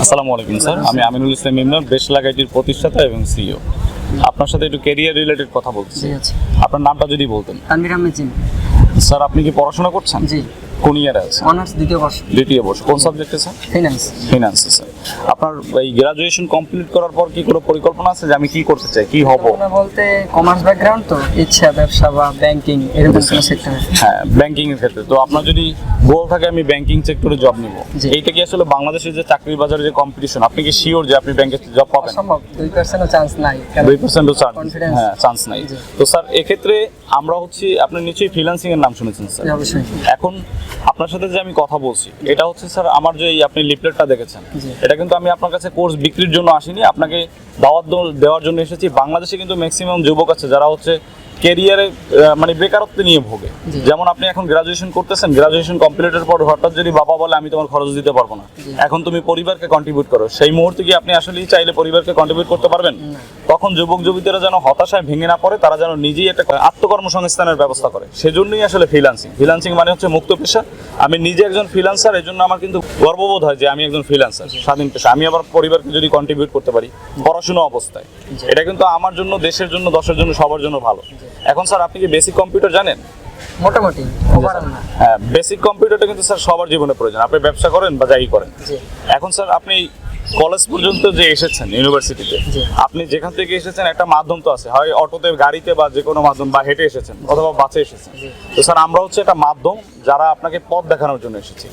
আসসালামু আলাইকুম স্যার, আমি আমিনুল ইসলাম ইমরান, বেশলাগ আইটির প্রতিষ্ঠাতা এবং সিইও। আপনার সাথে একটু ক্যারিয়ার রিলেটেড কথা বলছি। আপনার নামটা যদি বলতেন। তানভীর আহমেদ জিন। স্যার, আপনি কি পড়াশোনা করছেন? জি। কোন ইয়ারে আছেন? অনার্স দ্বিতীয় বর্ষ। দ্বিতীয় বর্ষ। কোন সাবজেক্টে স্যার? ফিনান্স। ফিনান্সে স্যার। আপনার এই গ্রাজুয়েশন কমপ্লিট করার পর কি কোনো পরিকল্পনা আছে যে আমি কি করতে চাই, কি হব? বলতে কমার্স ব্যাকগ্রাউন্ড, তো ইচ্ছা ব্যবসা বা ব্যাংকিং এরকম কোনো সেক্টরে। হ্যাঁ, ব্যাংকিং এর ক্ষেত্রে। তো আপনার যদি গোল থাকে আমি ব্যাংকিং সেক্টরে জব নিব, এইটা কি আসলে বাংলাদেশের যে চাকরির বাজারে যে কম্পিটিশন, আপনি কি শিওর যে আপনি ব্যাংকে জব পাবেন? সম্ভব 2% চান্স নাই। 2% চান্স, হ্যাঁ, চান্স নাই। তো স্যার, এক্ষেত্রে আমরা হচ্ছে, আপনি নিশ্চয়ই ফ্রিল্যান্সিং এর নাম শুনেছেন স্যার। অবশ্যই। এখন আপনার সাথে যে আমি কথা বলছি, এটা হচ্ছে স্যার আমার যে আপনি লিফলেটটা দেখেছেন, এটা কিন্তু আমি আপনার কাছে কোর্স বিক্রির জন্য আসিনি, আপনাকে দাওয়াত দেওয়ার জন্য এসেছি। বাংলাদেশে কিন্তু ম্যাক্সিমাম যুবক আছে যারা হচ্ছে ক্যারিয়ারে মানে বেকারত্ব নিয়ে ভোগে। যেমন আপনি এখন গ্রাজুয়েশন করতেছেন, গ্রাজুয়েশন কমপ্লিটের পর হঠাৎ যদি বাবা বলে আমি তোমার খরচ দিতে পারবো না, এখন তুমি পরিবারকে কন্ট্রিবিউট করো, সেই মুহূর্তে কি আপনি আসলেই চাইলে পরিবারকে কন্ট্রিবিউট করতে পারবেন? তখন যুবক যুবতীরা যেন হতাশায় ভেঙে না পড়ে, তারা যেন নিজেই একটা আত্মকর্মসংস্থানের ব্যবস্থা করে। সেজন্যই আসলে ফ্রিল্যান্সিং। ফ্রিল্যান্সিং মানে হচ্ছে মুক্ত পেশা। আমি নিজে একজন ফ্রিল্যান্সার, এই জন্য আমার কিন্তু গর্ববোধ হয় যে আমি একজন ফ্রিল্যান্সার, স্বাধীন পেশা। আমি আবার পরিবারকে যদি কন্ট্রিবিউট করতে পারি পড়াশোনা অবস্থায়, এটা কিন্তু আমার জন্য, দেশের জন্য, দশের জন্য, সবার জন্য ভালো। এখন স্যার, আপনি কি বেসিক কম্পিউটার জানেন? মোটামুটি। হ্যাঁ, বেসিক কম্পিউটারটা কিন্তু স্যার সবার জীবনে প্রয়োজন, আপনি ব্যবসা করেন বা যাই করেন। এখন স্যার, আপনি কলেজ পর্যন্ত যে এসেছেন ইউনিভার্সিটিতে, আপনি যেখান থেকে এসেছেন একটা মাধ্যম তো আছে, হয় অটোতে, গাড়িতে, বা যে কোনো মাধ্যম, বা হেঁটে এসেছেন অথবা বাসে এসেছেন। তো স্যার, আমরা হচ্ছে একটা মাধ্যম যারা আপনাকে পথ দেখানোর জন্য এসেছি।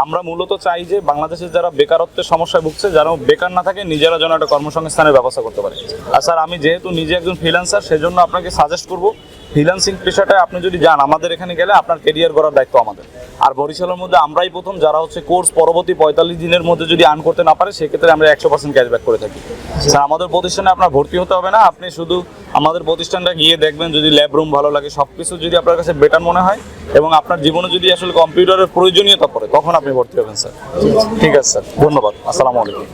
আমরা মূলত চাই যে বাংলাদেশের যারা বেকারত্বের সমস্যায় ভুগছে, যারা বেকার না থাকে, নিজেরা যেন একটা কর্মসংস্থানের ব্যবস্থা করতে পারে। আর স্যার, আমি যেহেতু নিজে একজন ফ্রিল্যান্সার, সেজন্য আপনাকে সাজেস্ট করবো ফ্রিল্যান্সিং পেশাটায় আপনি যদি যান, আমাদের এখানে গেলে আপনার ক্যারিয়ার গড়ার দায়িত্ব আমাদের। আর বরিশালের মধ্যে আমরাই প্রথম যারা হচ্ছে কোর্স পরবর্তী 45 দিনের মধ্যে যদি আর্ন করতে না পারে, সেক্ষেত্রে আমরা 100% ক্যাশব্যাক করে থাকি। স্যার, আমাদের প্রতিষ্ঠানে আপনার ভর্তি হতে হবে না, আপনি শুধু আমাদের প্রতিষ্ঠানটা গিয়ে দেখবেন, যদি ল্যাব রুম ভালো লাগে, সবকিছু যদি আপনার কাছে বেটার মনে হয়, এবং আপনার জীবনে যদি আসলে কম্পিউটারের প্রয়োজনীয়তা পড়ে, তখন আপনি ভর্তি হবেন স্যার। ঠিক আছে স্যার, ধন্যবাদ। আসসালামু আলাইকুম।